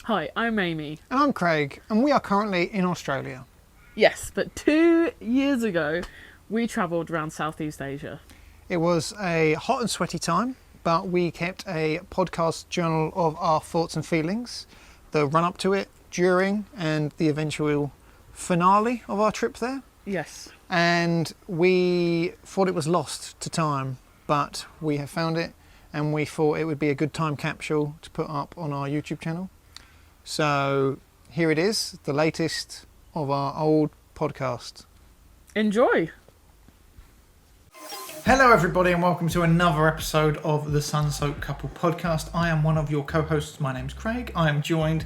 Hi, I'm Aimee. And I'm Craig, and we are currently in Australia. Yes, but 2 years ago, we travelled around Southeast Asia. It was a hot and sweaty time, but we kept a podcast journal of our thoughts and feelings, the run up to it, during, and the eventual finale of our trip there. Yes. And we thought it was lost to time, but we have found it, and we thought it would be a good time capsule to put up on our YouTube channel. So here it is, the latest of our old podcast. Enjoy! Hello everybody and welcome to another episode of the Sunsoaked Couple podcast. I am one of your co-hosts, my name's Craig. I am joined,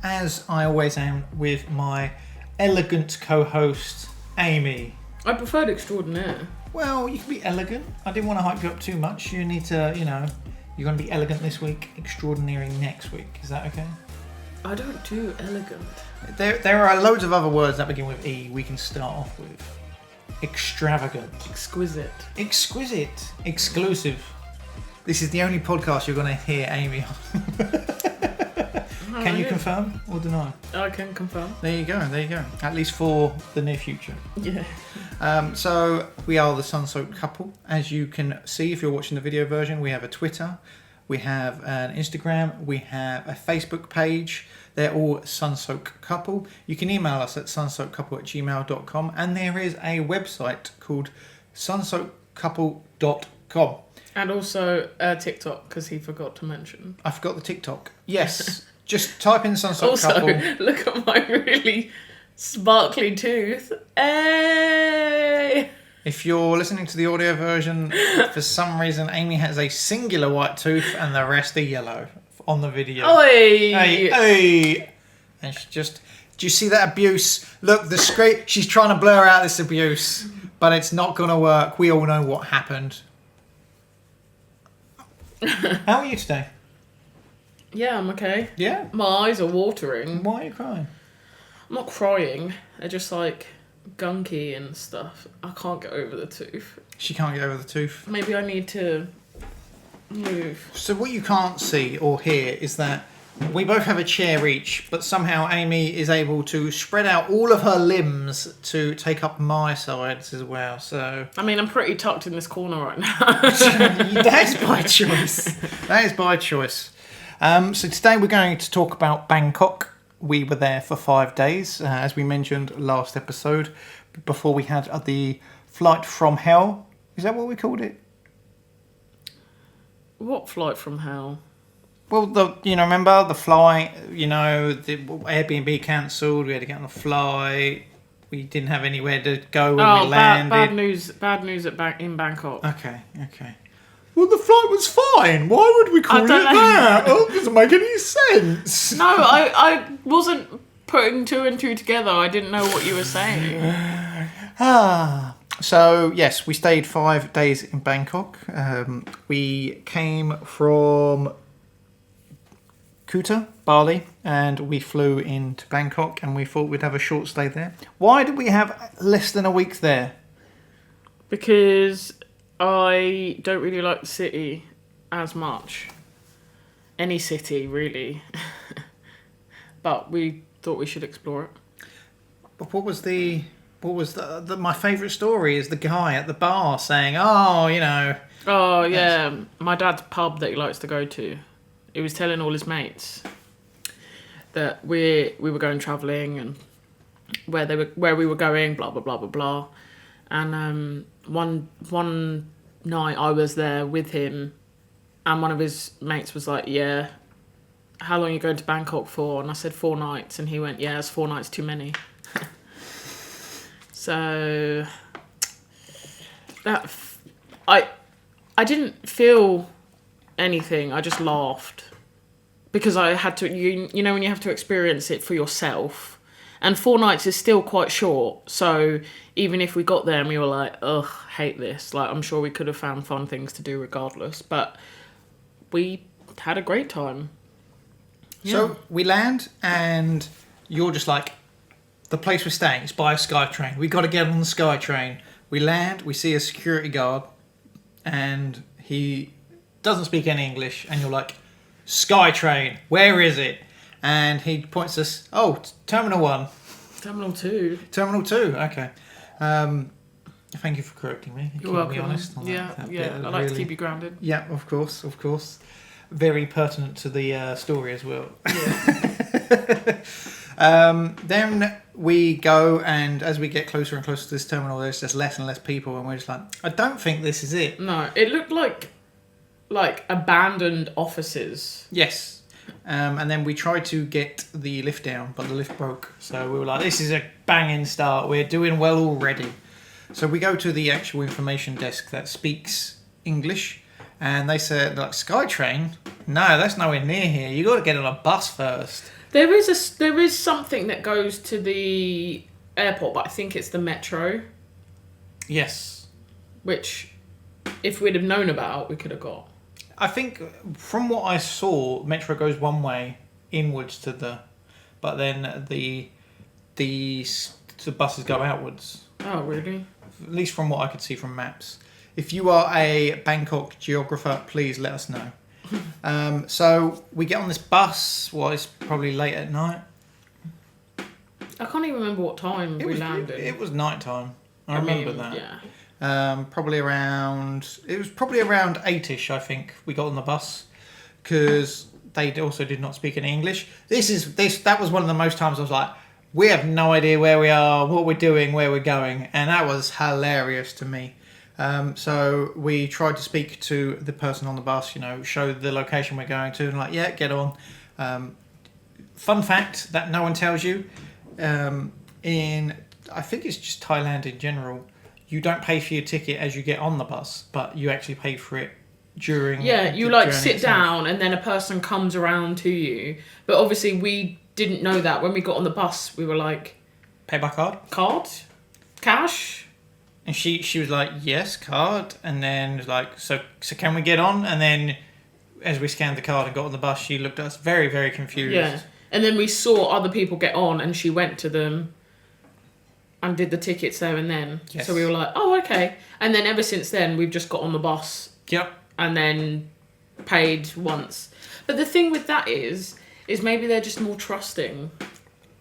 as I always am, with my elegant co-host, Aimee. I preferred extraordinaire. Well, you can be elegant. I didn't want to hype you up too much. You need to, you're going to be elegant this week, extraordinary next week. Is that okay? I don't do elegant. There are loads of other words that begin with E we can start off with. Extravagant. Exquisite. Exquisite. Exclusive. This is the only podcast you're going to hear Aimee on. Can you confirm or deny? I can confirm. There you go. At least for the near future. Yeah. So we are the Sunsoaked Couple. As you can see if you're watching the video version, we have a Twitter, we have an Instagram, we have a Facebook page. They're all Sunsoaked Couple. You can email us at sunsoakedcouple@gmail.com, and there is a website called sunsoakedcouple.com. And also TikTok, because he forgot to mention. I forgot the TikTok. Yes. Just type in Sunsoaked Also, Couple. look at my really sparkly tooth. Hey! If you're listening to the audio version, for some reason Aimee has a singular white tooth and the rest are yellow on the video. Oi! Hey! And she just... Do you see that abuse? Look, the screen... She's trying to blur out this abuse, but it's not going to work. We all know what happened. How are you today? Yeah, I'm okay. Yeah? My eyes are watering. Why are you crying? I'm not crying. They're just like gunky and stuff. I can't get over the tooth. She can't get over the tooth. Maybe I need to move. So what you can't see or hear is that we both have a chair each, but somehow Aimee is able to spread out all of her limbs to take up my sides as well. So I mean, I'm pretty tucked in this corner right now. that is by choice. That is by choice. So today we're going to talk about Bangkok. We were there for 5 days, as we mentioned last episode, before we had the flight from hell. Is that what we called it? What flight from hell? Well, remember the flight, the Airbnb cancelled, we had to get on a flight, we didn't have anywhere to go when we landed. Bad news in Bangkok. Okay. Well, the flight was fine. Why would we call it that? Oh, it doesn't make any sense. No, I wasn't putting two and two together. I didn't know what you were saying. So, yes, we stayed 5 days in Bangkok. We came from Kuta, Bali, and we flew into Bangkok, and we thought we'd have a short stay there. Why did we have less than a week there? Because I don't really like the city as much. Any city, really. But we thought we should explore it. But what was my favourite story is the guy at the bar saying, oh, Oh, yeah. My dad's pub that he likes to go to. He was telling all his mates that we were going travelling and where we were going, blah, blah, blah, blah, blah. And one night I was there with him and one of his mates was like, yeah, how long are you going to Bangkok for? And I said 4 nights. And he went, yeah, it's 4 nights too many. So I didn't feel anything. I just laughed because I had to, you know, when you have to experience it for yourself. And 4 nights is still quite short. So even if we got there and we were like, ugh, hate this, like I'm sure we could have found fun things to do regardless. But we had a great time. Yeah. So we land and you're just like, the place we're staying is by a SkyTrain. We got to get on the SkyTrain. We land, we see a security guard and he doesn't speak any English and you're like, SkyTrain, where is it? and he points us. Oh, Terminal 1. Terminal 2. Terminal 2. Okay. Thank you for correcting me. You're welcome. Me honest on yeah, that yeah. I like to keep you grounded. Yeah, of course, of course. Very pertinent to the story as well. Yeah. Then we go, and as we get closer and closer to this terminal, there's just less and less people, and we're just like, I don't think this is it. No, it looked like abandoned offices. Yes. And then we tried to get the lift down, but the lift broke. So we were like, this is a banging start. We're doing well already. So we go to the actual information desk that speaks English, and they said, like, SkyTrain? No, that's nowhere near here. You got to get on a bus first. There is something that goes to the airport, but I think it's the metro. Yes. Which, if we'd have known about, we could have got. I think from what I saw, metro goes one way inwards to the, but then the buses go outwards. Oh, really? At least from what I could see from maps. If you are a Bangkok geographer, please let us know. So we get on this bus. Well, it's probably late at night. I can't even remember what time we landed. It was night time. I remember that. Yeah. Probably around 8ish, I think, we got on the bus, because they also did not speak any English. That was one of the most times I was like, we have no idea where we are, what we're doing, where we're going, and that was hilarious to me. So we tried to speak to the person on the bus, show the location we're going to, and like, yeah, get on. Fun fact that no one tells you, I think it's just Thailand in general, you don't pay for your ticket as you get on the bus, but you actually pay for it during. Yeah, you sit down and then a person comes around to you. But obviously we didn't know that. When we got on the bus, we were like, pay by card? Card? Cash? And she was like, yes, card. And then was like, so can we get on? And then as we scanned the card and got on the bus, she looked at us very, very confused. Yeah. And then we saw other people get on, and she went to them and did the tickets there and then. Yes. So we were like, oh, okay. And then ever since then, we've just got on the bus. Yep. And then paid once. But the thing with that is maybe they're just more trusting.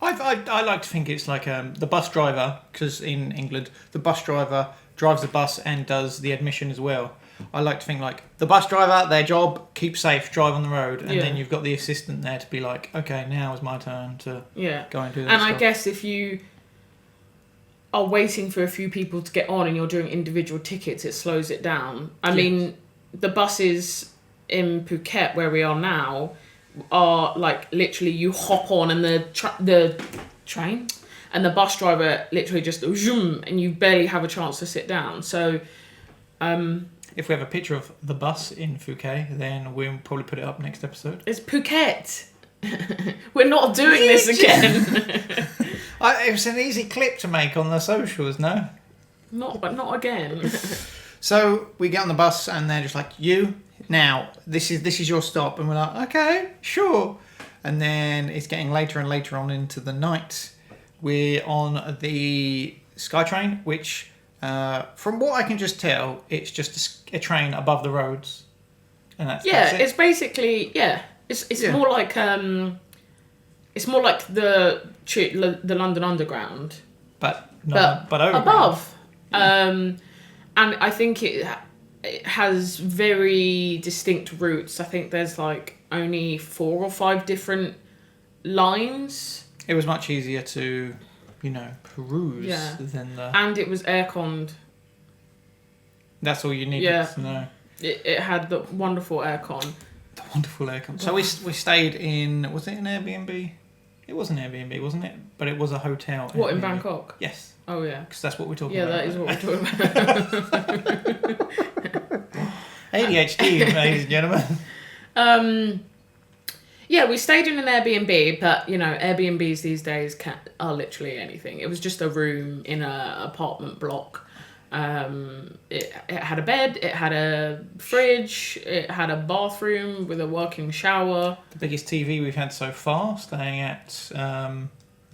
I like to think it's like the bus driver, because in England, the bus driver drives the bus and does the admission as well. I like to think like the bus driver, their job, keep safe, drive on the road, and then you've got the assistant there to be like, okay, now is my turn to go and do that. And stuff. I guess if you are waiting for a few people to get on and you're doing individual tickets, it slows it down. I mean, the buses in Phuket where we are now are like literally you hop on and the train and the bus driver literally just zoom and you barely have a chance to sit down. So if we have a picture of the bus in Phuket, then we'll probably put it up next episode. It's Phuket. We're not doing this again. It was an easy clip to make on the socials, no? Not again. So we get on the bus and they're just like, now this is your stop, and we're like, okay, sure. And then it's getting later and later on into the night. We're on the SkyTrain, which from what I can just tell, it's just a train above the roads, and that's it. It's basically it's more like the London Underground, but above. And I think it has very distinct routes. I think there's like only 4 or 5 different lines. It was much easier to, peruse than the... And it was air-conned. That's all you needed to know. It had the wonderful aircon. The wonderful aircon. So we stayed in... Was it an Airbnb? It was an Airbnb, wasn't it? But it was a hotel. What, Airbnb. in Bangkok? Yes. Oh, yeah. Because that's what we're talking about. Yeah, that is what we're talking about. ADHD, ladies and gentlemen. Yeah, we stayed in an Airbnb, but, Airbnbs these days are literally anything. It was just a room in an apartment block. It had a bed, it had a fridge, it had a bathroom with a working shower. The biggest TV we've had so far, staying at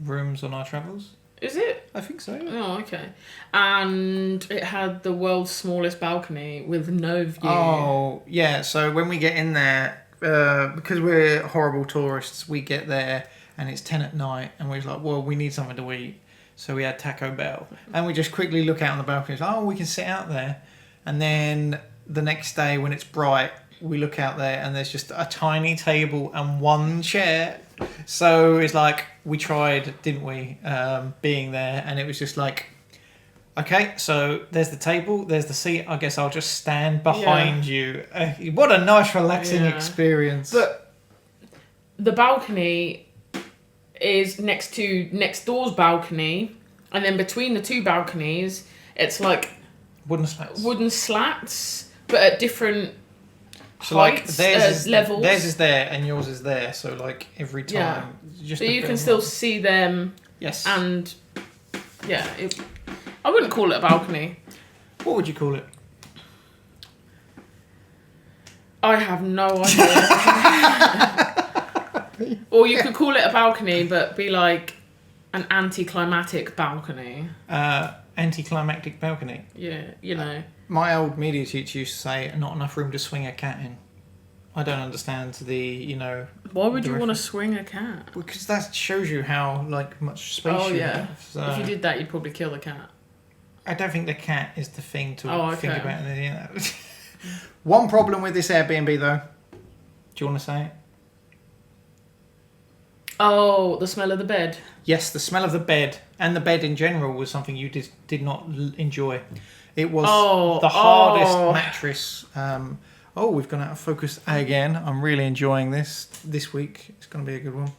rooms on our travels. Is it? I think so. Yeah. Oh, okay. And it had the world's smallest balcony with no view. Oh, yeah. So when we get in there, because we're horrible tourists, we get there and it's 10 at night and we're like, well, we need something to eat. So we had Taco Bell. And we just quickly look out on the balcony. It's like, oh, we can sit out there. And then the next day when it's bright, we look out there and there's just a tiny table and one chair. So it's like, we tried, didn't we, being there. And it was just like, okay, so there's the table, there's the seat. I guess I'll just stand behind you. What a nice, relaxing experience. But the balcony is next door's balcony, and then between the two balconies, it's like wooden slats, but at different so heights, like levels. Theirs is there and yours is there. So like every time, so you can still see them. Yes. And I wouldn't call it a balcony. What would you call it? I have no idea. Or you could call it a balcony, but be like an anticlimactic balcony. Anticlimactic balcony. Yeah, you know. My old media teacher used to say, not enough room to swing a cat in. I don't understand the. Why would you want to swing a cat? Because that shows you how much space you have. So if you did that, you'd probably kill the cat. I don't think the cat is the thing to think about. Okay. One problem with this Airbnb, though. Do you want to say it? Oh, the smell of the bed. Yes, the smell of the bed and the bed in general was something you did not enjoy. It was the hardest mattress. We've gone out of focus again. I'm really enjoying this week. It's going to be a good one.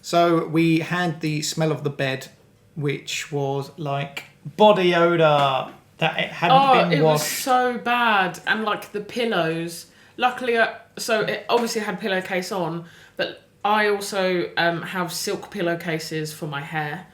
So we had the smell of the bed, which was like body odor that it hadn't been washed. It was so bad, and like the pillows. Luckily, so it obviously had pillowcase on, but I also have silk pillowcases for my hair.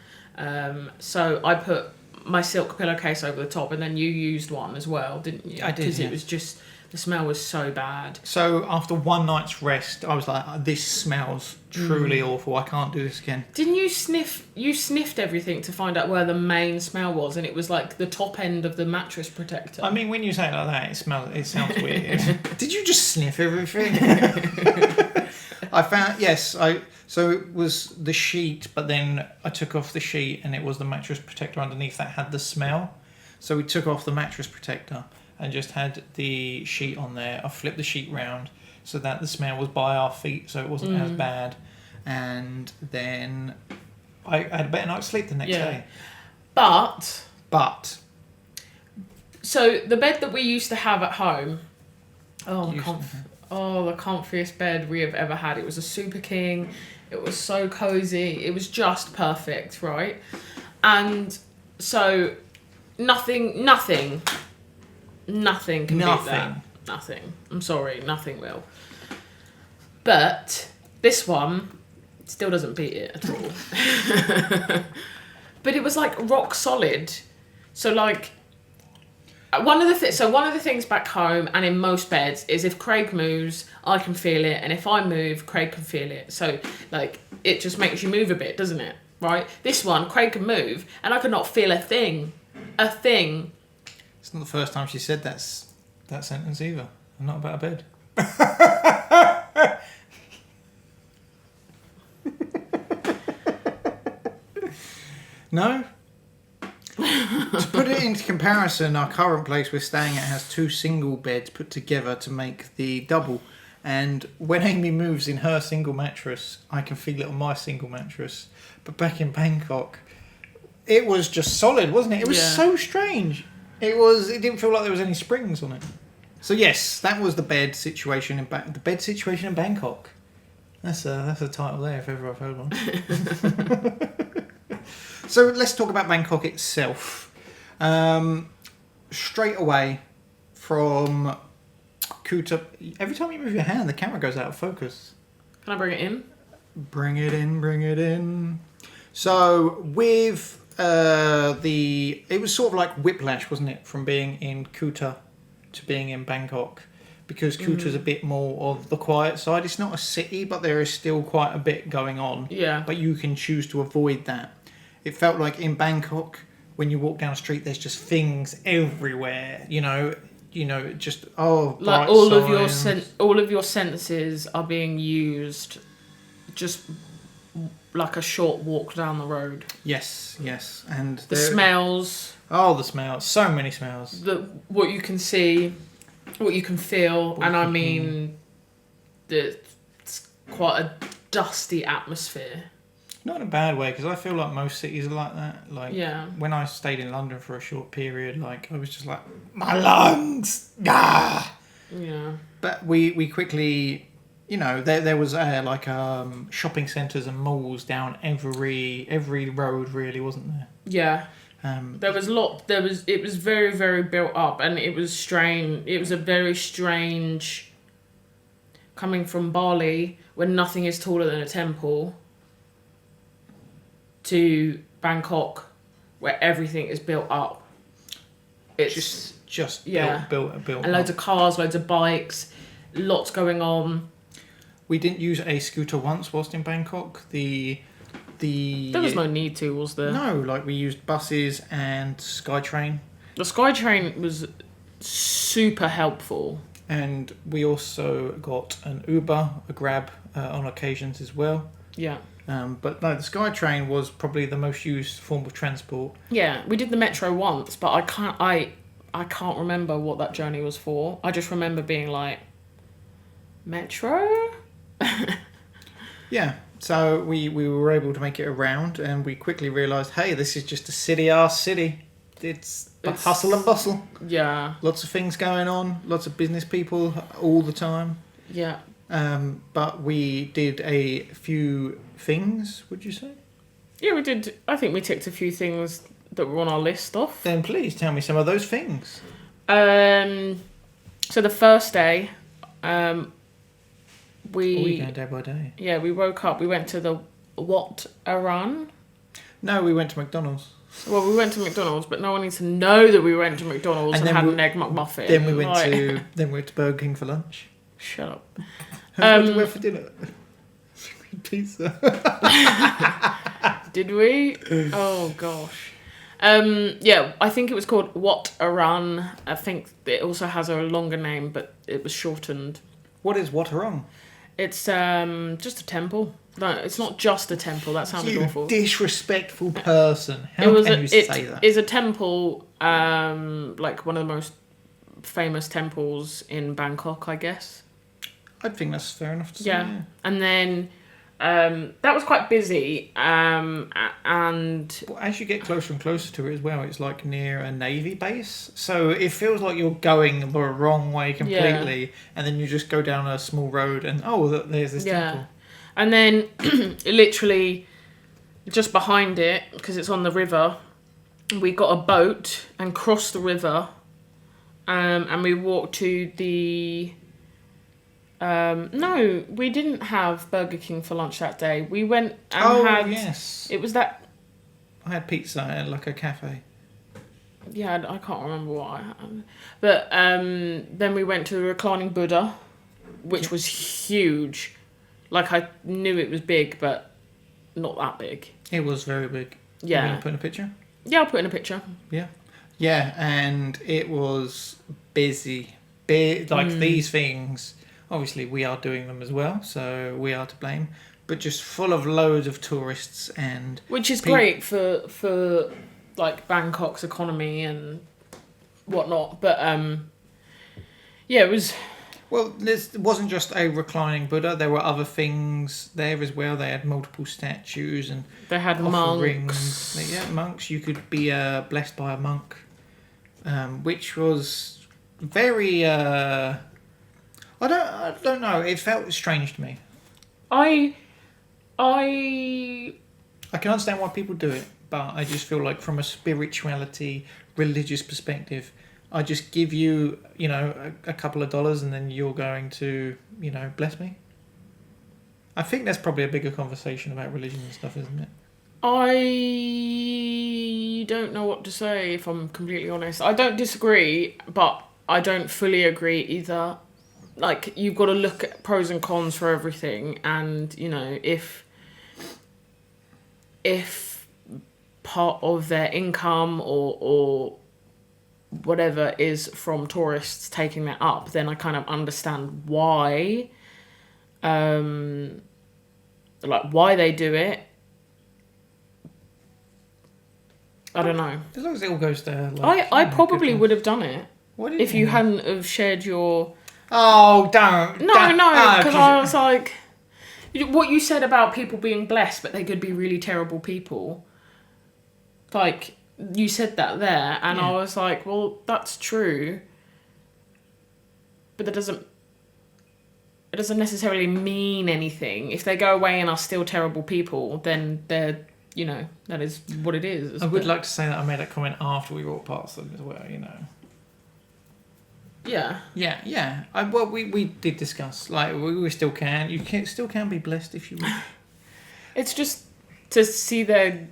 So I put my silk pillowcase over the top, and then you used one as well, didn't you? I did, because it was just, the smell was so bad. So after one night's rest, I was like, this smells truly awful. I can't do this again. Didn't you sniffed everything to find out where the main smell was, and it was like the top end of the mattress protector. I mean, when you say it like that, it sounds weird. Did you just sniff everything? I found, so it was the sheet, but then I took off the sheet and it was the mattress protector underneath that had the smell. So we took off the mattress protector and just had the sheet on there. I flipped the sheet round so that the smell was by our feet, so it wasn't as bad. And then I had a better night's sleep the next day. But so the bed that we used to have at home, the comfiest bed we have ever had. It was a Super King. It was so cozy. It was just perfect, right? And so nothing can beat that. Nothing. I'm sorry, nothing will. But this one still doesn't beat it at all. But it was like rock solid. So like one of the things back home and in most beds is if Craig moves, I can feel it, and if I move, Craig can feel it. So like it just makes you move a bit, doesn't it? Right? This one, Craig can move, and I could not feel a thing. It's not the first time she said that sentence either. I'm not about a bed. No? To put it into comparison, our current place we're staying at has 2 single beds put together to make the double. And when Aimee moves in her single mattress, I can feel it on my single mattress. But back in Bangkok, it was just solid, wasn't it? It was so strange. It didn't feel like there was any springs on it. So yes, that was the bed situation in Bangkok. That's a title there if ever I've heard one. So let's talk about Bangkok itself. Straight away from Kuta. Every time you move your hand, the camera goes out of focus. Can I bring it in? Bring it in. So with it was sort of like whiplash, wasn't it, from being in Kuta to being in Bangkok, because Kuta's a bit more of the quiet side. It's not a city, but there is still quite a bit going on. Yeah. But you can choose to avoid that. It felt like in Bangkok, when you walk down the street, there's just things everywhere. You just like bright all of your senses are being used, just like a short walk down the road. Yes, and the smells. Oh, the smells! So many smells. What you can see, what you can feel, and I mean, it's quite a dusty atmosphere. Not in a bad way, because I feel like most cities are like that. Like, yeah. When I stayed in London for a short period, like, I was just like, my lungs! Ah! Yeah. But we quickly, there was shopping centres and malls down every road, really, wasn't there? Yeah. It was very, very built up, and it was strange. It was a very strange, coming from Bali, where nothing is taller than a temple, to Bangkok, where everything is built up. It's just built and loads of cars, loads of bikes, lots going on. We didn't use a scooter once whilst in Bangkok. There was no need to, was there? No, like we used buses and SkyTrain. The SkyTrain was super helpful. And we also got an Uber, a Grab on occasions as well. Yeah. But no, the SkyTrain was probably the most used form of transport. Yeah, we did the metro once, but I can't remember what that journey was for. I just remember being like, metro? Yeah, so we were able to make it around, and we quickly realised, hey, this is just a city-ass city. It's hustle and bustle. Yeah. Lots of things going on, lots of business people all the time. Yeah. But we did a few things, would you say? Yeah, we did. I think we ticked a few things that were on our list off. Then please tell me some of those things. So the first day, we going day by day. Yeah, we woke up. We went to the Wat Arun. No, we went to McDonald's. Well, we went to McDonald's, but no one needs to know that we went to McDonald's and had an egg McMuffin. Then we went to Burger King for lunch. Shut up. What did we have for dinner? Pizza. Did we? Oh gosh. Yeah, I think it was called Wat Arun. I think it also has a longer name, but it was shortened. What is Wat Arun? It's just a temple. No, it's not just a temple. That sounded awful. You disrespectful person. How can you say that? It is a temple, like one of the most famous temples in Bangkok, I guess. I think that's fair enough to say. Yeah. And then that was quite busy. And well, as you get closer and closer to it as well, it's like near a navy base. So it feels like you're going the wrong way completely. Yeah. And then you just go down a small road and, there's this temple. And then literally just behind it, because it's on the river, we got a boat and crossed the river. And we walked to the... no, we didn't have Burger King for lunch that day. We went and had... yes. It was that... I had pizza at like a cafe. Yeah, I can't remember what I had. But then we went to the Reclining Buddha, which was huge. Like, I knew it was big, but not that big. It was very big. Yeah. You going to put in a picture? Yeah, I'll put in a picture. Yeah. Yeah, and it was busy. These things... Obviously, we are doing them as well, so we are to blame. But just full of loads of tourists and... Which is great for like, Bangkok's economy and whatnot. But, yeah, it was... Well, it wasn't just a reclining Buddha. There were other things there as well. They had multiple statues and... They had monks. Yeah, monks. You could be blessed by a monk, which was very... I don't know. It felt strange to me. I can understand why people do it, but I just feel like from a spirituality, religious perspective, I just give you, a couple of dollars and then you're going to, bless me. I think that's probably a bigger conversation about religion and stuff, isn't it? I don't know what to say, if I'm completely honest. I don't disagree, but I don't fully agree either. Like, you've got to look at pros and cons for everything, and, if part of their income or whatever is from tourists taking that up, then I kind of understand why, why they do it. I don't know. As long as it all goes there. I probably would have done it if you mean? hadn't have shared your... Oh, don't. No, because I was like... What you said about people being blessed, but they could be really terrible people. Like, you said that there, and I was like, well, that's true. But it doesn't necessarily mean anything. If they go away and are still terrible people, then they're... that is what it is. I would like to say that I made that comment after we walked past them as well, Yeah. Yeah. We did discuss, we still can. Still can be blessed if you wish. It's just to see their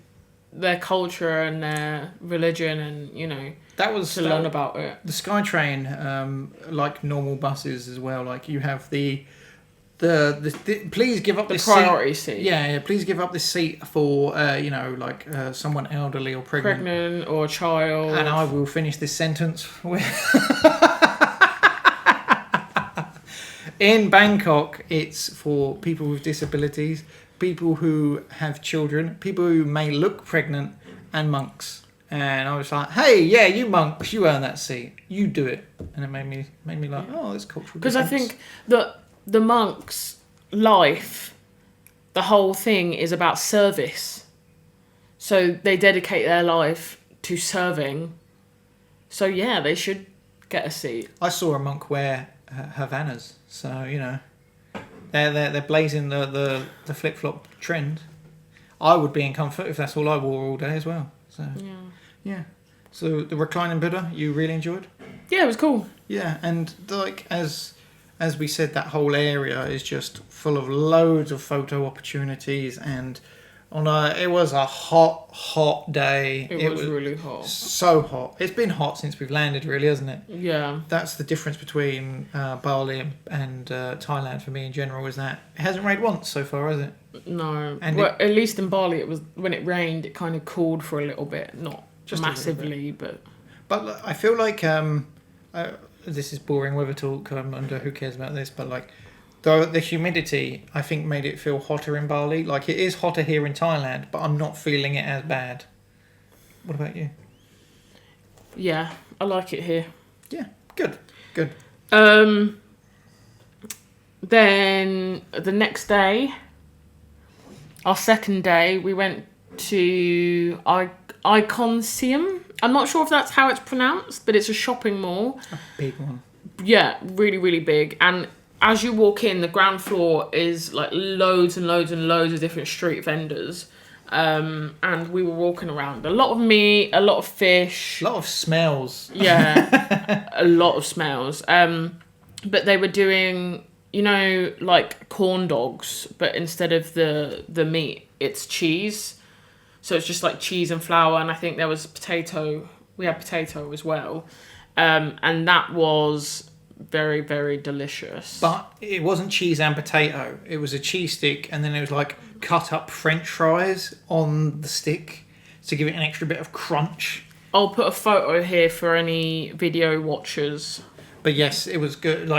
culture and their religion and, learn about it. The SkyTrain, like normal buses as well, like you have the please give up this priority seat. Yeah, please give up this seat for someone elderly or pregnant or a child. And I will finish this sentence with in Bangkok, it's for people with disabilities, people who have children, people who may look pregnant, and monks. And I was like, hey, yeah, you monks, you earn that seat, you do it. And it made me like, oh, that's cultural. Because I think that the monks' life, the whole thing is about service. So they dedicate their life to serving. So yeah, they should get a seat. I saw a monk wear Havanas, so they're blazing the flip flop trend. I would be in comfort if that's all I wore all day as well. So yeah. So the reclining Buddha, you really enjoyed? Yeah, it was cool. Yeah, and as we said, that whole area is just full of loads of photo opportunities, and it was a hot day. It was really hot. So hot. It's been hot since we've landed, really, hasn't it? Yeah. That's the difference between Bali and Thailand for me in general, is that it hasn't rained once so far, has it? No. And at least in Bali, it was when it rained, it kind of cooled for a little bit, not just massively, but I feel like this is boring weather talk. Who cares about this? But the humidity, I think, made it feel hotter in Bali. Like, it is hotter here in Thailand, but I'm not feeling it as bad. What about you? Yeah, I like it here. Yeah, good. Then the next day, our second day, we went to Iconsium. I'm not sure if that's how it's pronounced, but it's a shopping mall. A big one. Yeah, really, really big. And as you walk in, the ground floor is like loads and loads and loads of different street vendors. And we were walking around. A lot of meat, a lot of fish. A lot of smells. Yeah, a lot of smells. But they were doing, like corn dogs, but instead of the meat, it's cheese. So it's just like cheese and flour, and I think there was potato. We had potato as well. And that was very, very delicious. But it wasn't cheese and potato. It was a cheese stick, and then it was like cut up French fries on the stick to give it an extra bit of crunch. I'll put a photo here for any video watchers. But yes, it was good.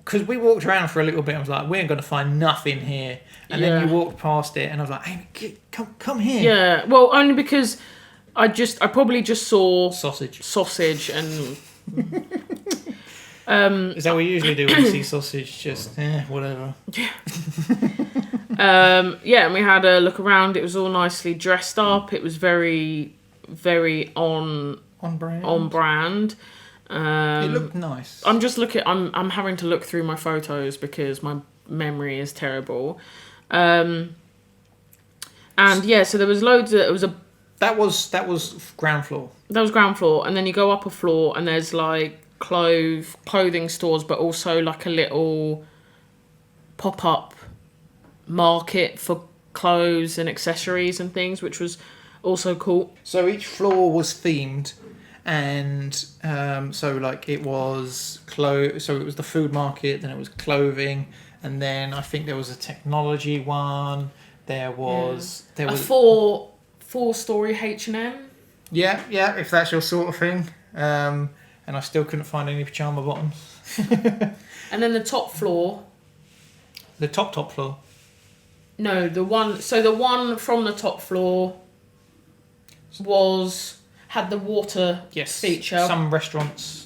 Because we walked around for a little bit, I was like, we ain't going to find nothing here. And then you walked past it, and I was like, hey, come here. Yeah, well, only because I probably just saw sausage and is that what we usually do when we see sausage? Just whatever. Yeah. And we had a look around. It was all nicely dressed up. It was very, very on brand. It looked nice. I'm having to look through my photos because my memory is terrible. So there was loads of that was ground floor. That was ground floor, and then you go up a floor and there's like clothing stores, but also like a little pop-up market for clothes and accessories and things, which was also cool. So each floor was themed, and it was so it was the food market, then it was clothing, and then I think there was a technology one. There was a four-story H&M. Yeah, if that's your sort of thing. and I still couldn't find any pajama bottoms. And then the top floor. The top floor. No, the one. So the one from the top floor had the water feature. Some restaurants.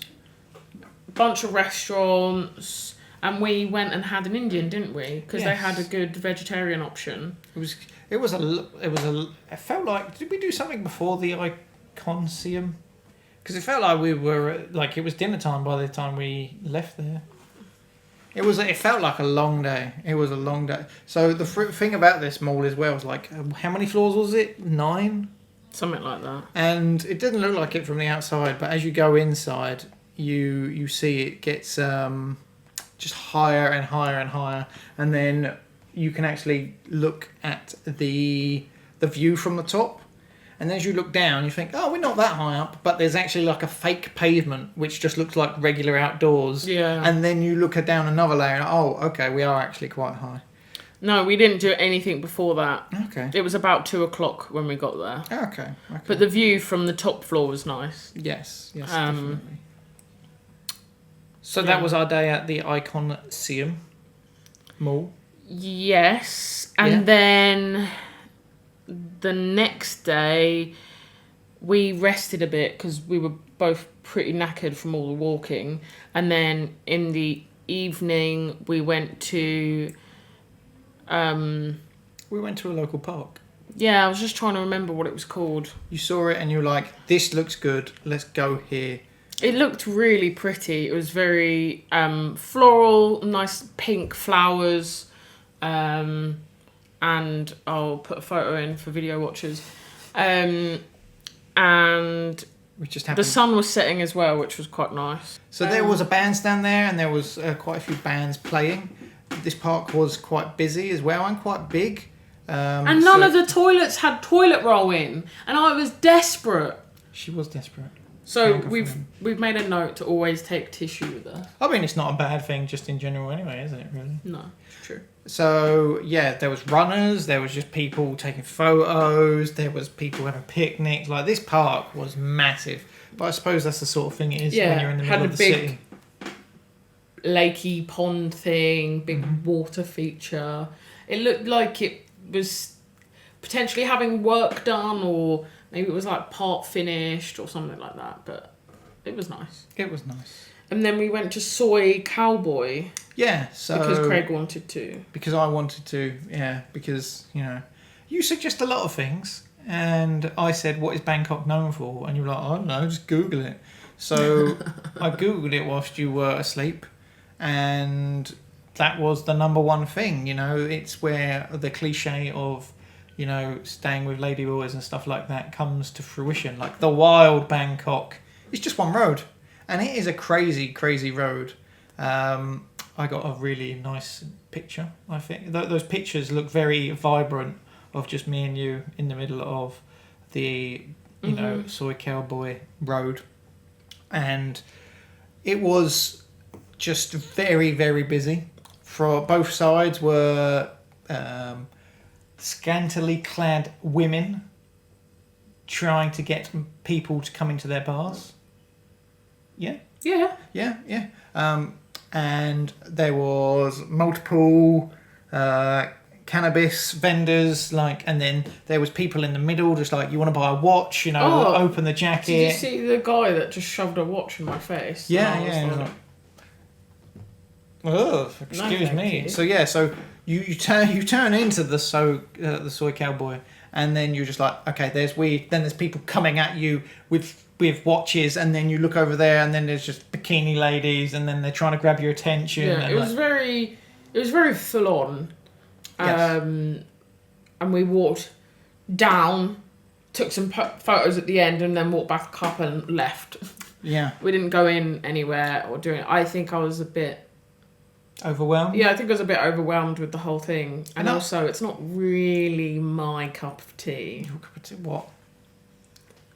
Bunch of restaurants, and we went and had an Indian, didn't we? Because they had a good vegetarian option. It felt like, did we do something before the Iconseum? Because it felt like we were like it was dinner time by the time we left there. It felt like a long day. It was a long day. So the thing about this mall as well was like, how many floors was it? 9? Something like that. And it didn't look like it from the outside, but as you go inside, you see it gets just higher and higher and higher, and then you can actually look at the view from the top. And as you look down, you think, oh, we're not that high up, but there's actually like a fake pavement which just looks like regular outdoors. Yeah. And then you look down another layer, and oh, okay, we are actually quite high. No, we didn't do anything before that. Okay. It was about 2:00 when we got there. Okay. But the view from the top floor was nice. Yes, definitely. So that was our day at the Iconseum Mall. Yes, and then the next day we rested a bit because we were both pretty knackered from all the walking, and then in the evening we went to we went to a local park. Yeah, I was just trying to remember what it was called. You saw it and you were like, this looks good, let's go here. It looked really pretty. It was very floral, nice pink flowers, and I'll put a photo in for video watchers. And we just happened. The sun was setting as well, which was quite nice. So there was a bandstand there, and there was quite a few bands playing. This park was quite busy as well, and quite big. And none of the toilets had toilet roll in, and I was desperate. She was desperate. So we've made a note to always take tissue with us. I mean, it's not a bad thing just in general anyway, is it, really? No, it's true. So, yeah, there was runners, there was just people taking photos, there was people having picnics. Like, this park was massive. But I suppose that's the sort of thing it is when you're in the middle of the city. Lakey pond thing, big water feature. It looked like it was potentially having work done, or maybe it was like part finished or something like that, but it was nice. It was nice. And then we went to Soy Cowboy. Yeah, so... Because Craig wanted to. Because I wanted to, yeah. Because, you know, you suggest a lot of things, and I said, what is Bangkok known for? And you were like, I don't know, just Google it. So I Googled it whilst you were asleep, and that was the number one thing, you know. It's where the cliche of, you know, staying with ladyboys and stuff like that comes to fruition. Like, the wild Bangkok is just one road. And it is a crazy, crazy road. I got a really nice picture, I think. Those pictures look very vibrant of just me and you in the middle of the, you know, Soy Cowboy road. And it was just very, very busy. For both sides were scantily clad women trying to get people to come into their bars. Yeah. And there was multiple cannabis vendors, like, and then there was people in the middle, just like, you want to buy a watch, you know, open the jacket. Did you see the guy that just shoved a watch in my face? Yeah. Oh, excuse me. So yeah, so you turn into the Soy Cowboy, and then you're just like, okay, there's weed. Then there's people coming at you with watches, and then you look over there, and then there's just bikini ladies, and then they're trying to grab your attention. Yeah, it was very full on. Yes. And we walked down, took some photos at the end, and then walked back up and left. Yeah. We didn't go in anywhere or do it. I think I was a bit overwhelmed. Yeah, I think I was a bit overwhelmed with the whole thing, and also it's not really my cup of tea. Your cup of tea? What?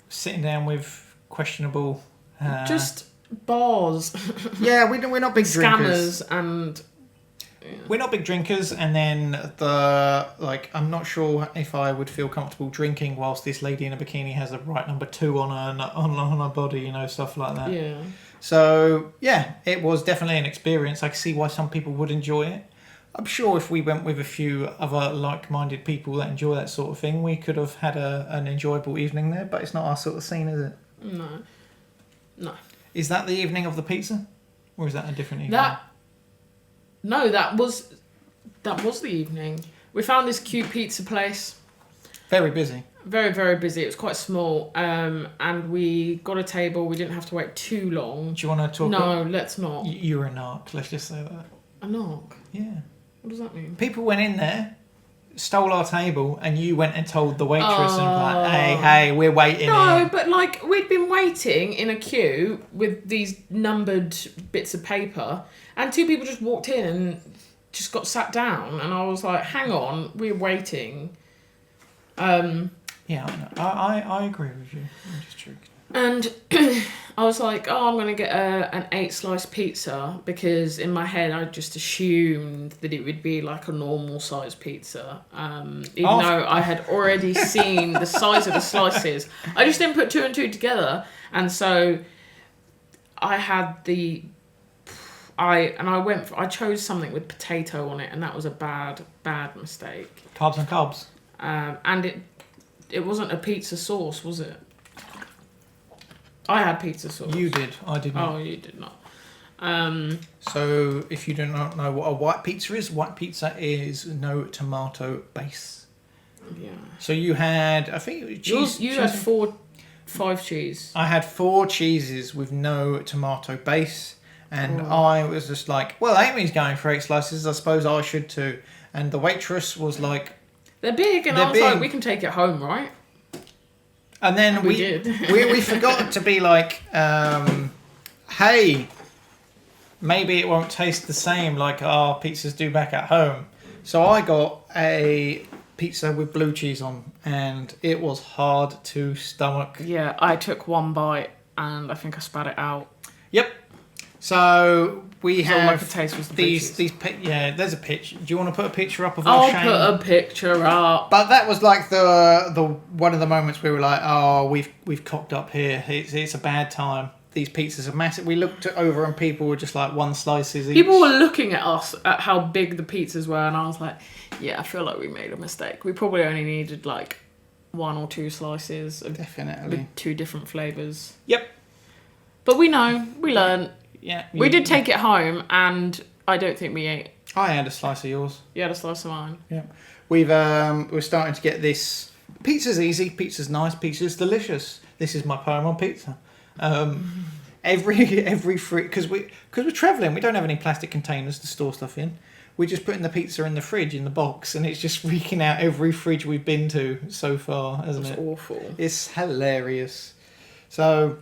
Sitting down with questionable. Just bars. Yeah, we're not big drinkers. Scammers and We're not big drinkers, and then I'm not sure if I would feel comfortable drinking whilst this lady in a bikini has a right number 2 on her body, stuff like that. Yeah. So yeah, it was definitely an experience. I can see why some people would enjoy it. I'm sure if we went with a few other like-minded people that enjoy that sort of thing, we could have had an enjoyable evening there. But it's not our sort of scene, is it? No. Is that the evening of the pizza, or is that a different evening? That was the evening. We found this cute pizza place. Very busy. Very, very busy. It was quite small, and we got a table. We didn't have to wait too long. Do you want to talk? No, let's not. You were a narc. Let's just say that. A narc? Yeah. What does that mean? People went in there, stole our table, and you went and told the waitress and like, hey, we're waiting. No, but we'd been waiting in a queue with these numbered bits of paper, and 2 people just walked in and just got sat down, and I was like, hang on, we're waiting. Yeah, I know. I agree with you. I'm just joking. And I was like, I'm going to get an 8-slice pizza, because in my head I just assumed that it would be like a normal size pizza. Even though I had already seen the size of the slices. I just didn't put 2 and 2 together. And so I had I chose something with potato on it, and that was a bad mistake. Carbs and carbs. And it wasn't a pizza sauce, was it? I had pizza sauce. You did. I did not. Oh, you did not. So, if you do not know what a white pizza is no tomato base. Yeah. So you had, I think it was cheese. You had 5 cheese. I had 4 cheeses with no tomato base, and I was just like, well, Amy's going for 8 slices. I suppose I should too. And the waitress was like, they're big, and I was like, we can take it home, right? And then we did. we forgot to be like, hey, maybe it won't taste the same like our pizzas do back at home. So I got a pizza with blue cheese on, and it was hard to stomach. Yeah, I took 1 bite, and I think I spat it out. Yep. So we have all I could taste was the blue cheese. There's a picture. Do you want to put a picture up of our shame? I'll put a picture up. But that was like the one of the moments we were like, oh, we've cocked up here. It's a bad time. These pizzas are massive. We looked over and people were just like 1 slices each. People were looking at us at how big the pizzas were, and I was like, yeah, I feel like we made a mistake. We probably only needed like 1 or 2 slices of definitely with 2 different flavours. Yep. But we learned. Yeah. We did take it home, and I don't think we ate. I had a slice of yours. You had a slice of mine. Yeah. We're starting to get this. Pizza's easy. Pizza's nice. Pizza's delicious. This is my poem on pizza. Every fruit, because we're travelling, we don't have any plastic containers to store stuff in. We're just putting the pizza in the fridge in the box, and it's just freaking out every fridge we've been to so far, isn't it? It's awful. It's hilarious. So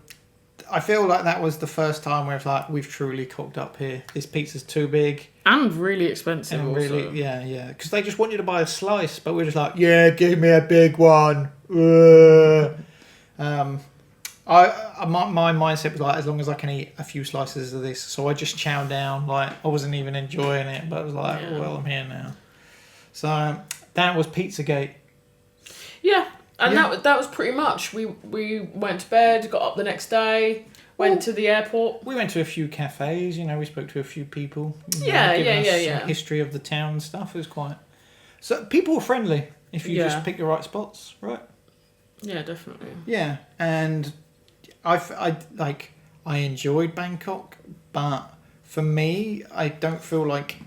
I feel like that was the first time where it's like, we've truly cocked up here. This pizza's too big. And really expensive and also. Really, yeah. Because they just want you to buy a slice, but we're just like, yeah, give me a big one. My mindset was like, as long as I can eat a few slices of this. So I just chowed down. Like, I wasn't even enjoying it, but I was like, well, I'm here now. So that was Pizzagate. Yeah. And that was pretty much. We went to bed, got up the next day, went to the airport. We went to a few cafes, we spoke to a few people. Some history of the town and stuff. It was quite... So people were friendly if you just pick the right spots, right? Yeah, definitely. Yeah, and I enjoyed Bangkok, but for me, I don't feel like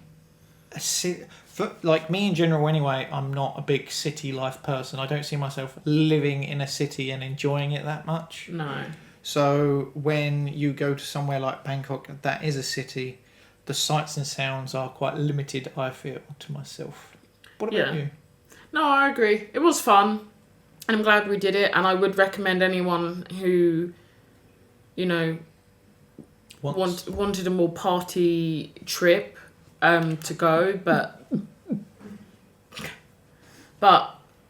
a city... Like me in general anyway, I'm not a big city life person. I don't see myself living in a city and enjoying it that much. No. So when you go to somewhere like Bangkok, that is a city, the sights and sounds are quite limited, I feel, to myself. What about you? No, I agree. It was fun, and I'm glad we did it, and I would recommend anyone who, wanted a more party trip to go, but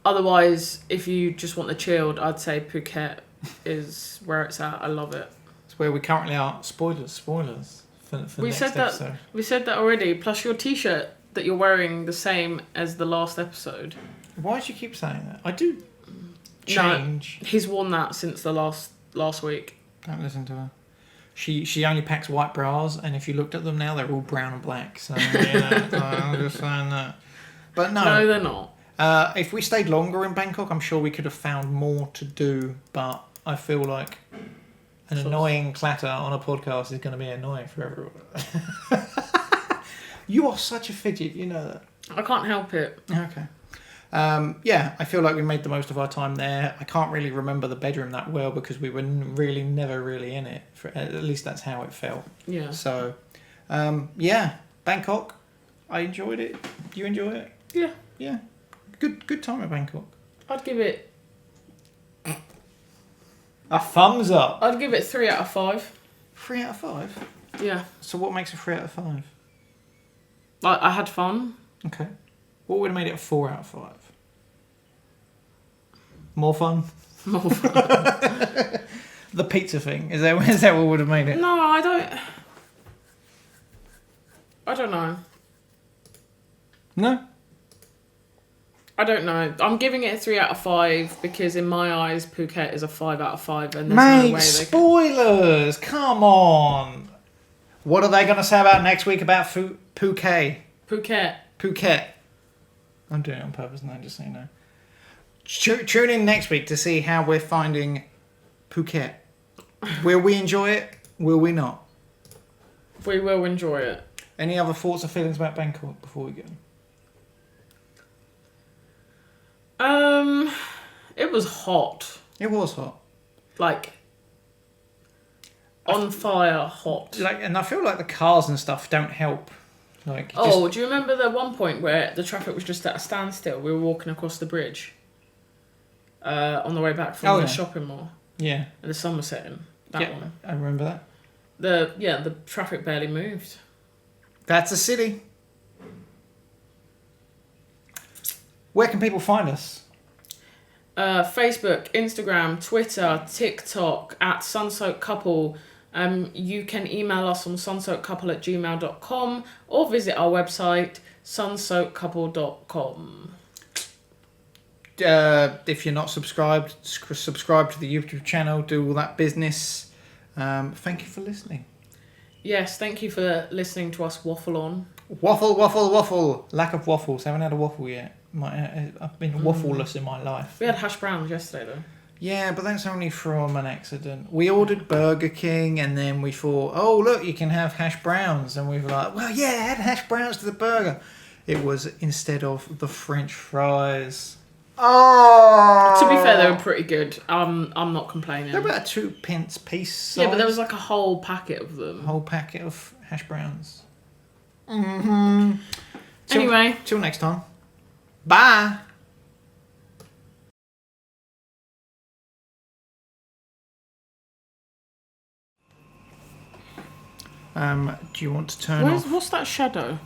otherwise, if you just want the chilled, I'd say Phuket is where it's at. I love it. It's where we currently are. Spoilers for for We next said that. episode. We said that already. Plus your T-shirt that you're wearing the same as the last episode. Why do you keep saying that? I do change. No, he's worn that since the last week. Don't listen to her. She only packs white bras, and if you looked at them now, they're all brown and black. So, I'm just saying that. But No, they're not. If we stayed longer in Bangkok, I'm sure we could have found more to do. But I feel like an annoying clatter on a podcast is going to be annoying for everyone. You are such a fidget, you know that. I can't help it. Okay. Yeah, I feel like we made the most of our time there. I can't really remember the bedroom that well because we were never really in it. At least that's how it felt. Yeah. So, yeah, Bangkok. I enjoyed it. You enjoy it? Yeah. Yeah. Good time at Bangkok. I'd give it A thumbs up. I'd give it 3 out of 5. 3 out of 5? Yeah. So what makes a 3 out of 5? Like, I had fun. Okay. What would have made it a 4 out of 5? More fun? More fun. The pizza thing. Is that what would have made it? No, I don't know. No? I don't know. I'm giving it a 3 out of 5 because in my eyes, Phuket is a 5 out of 5, and there's Mate, no way they can. spoilers! Come on! What are they going to say about next week about Phuket? Phuket. I'm doing it on purpose now, just so you know. Tune in next week to see how we're finding Phuket. Will we enjoy it? Will we not? We will enjoy it. Any other thoughts or feelings about Bangkok before we go? It was hot. It was hot. Like, on fire hot. And I feel like the cars and stuff don't help. Do you remember the one point where the traffic was just at a standstill? We were walking across the bridge on the way back from the shopping mall. Yeah. And the sun was setting. That one. I remember that. The traffic barely moved. That's a city. Where can people find us? Facebook, Instagram, Twitter, TikTok at Sunsoaked Couple. You can email us on sunsoakedcouple@gmail.com or visit our website sunsoakedcouple.com. If you're not subscribed, subscribe to the YouTube channel, do all that business. Thank you for listening. Yes, thank you for listening to us waffle on. Waffle. Lack of waffles. Haven't had a waffle yet. I've been waffleless in my life. We had hash browns yesterday though. Yeah, but that's only from an accident. We ordered Burger King and then we thought, oh, look, you can have hash browns. And we were like, well, yeah, add hash browns to the burger. It was instead of the French fries. Oh! To be fair, they were pretty good. I'm not complaining. They're about 2p piece size. Yeah, but there was like a whole packet of them. A whole packet of hash browns. Mm-hmm. Anyway. Till next time. Bye! Do you want to turn off... What's that shadow?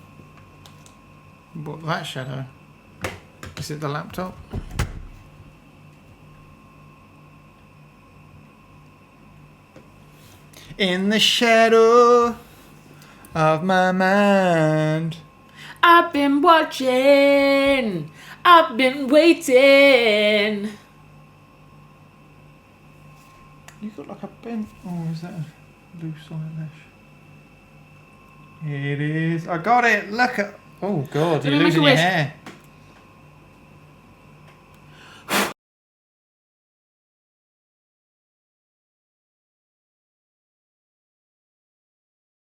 What, that shadow? Is it the laptop? In the shadow of my mind, I've been watching. I've been waiting. You got like a bent... Oh, is that a loose eyelash? It is. I got it. Look at... Oh, God, you're losing your hair.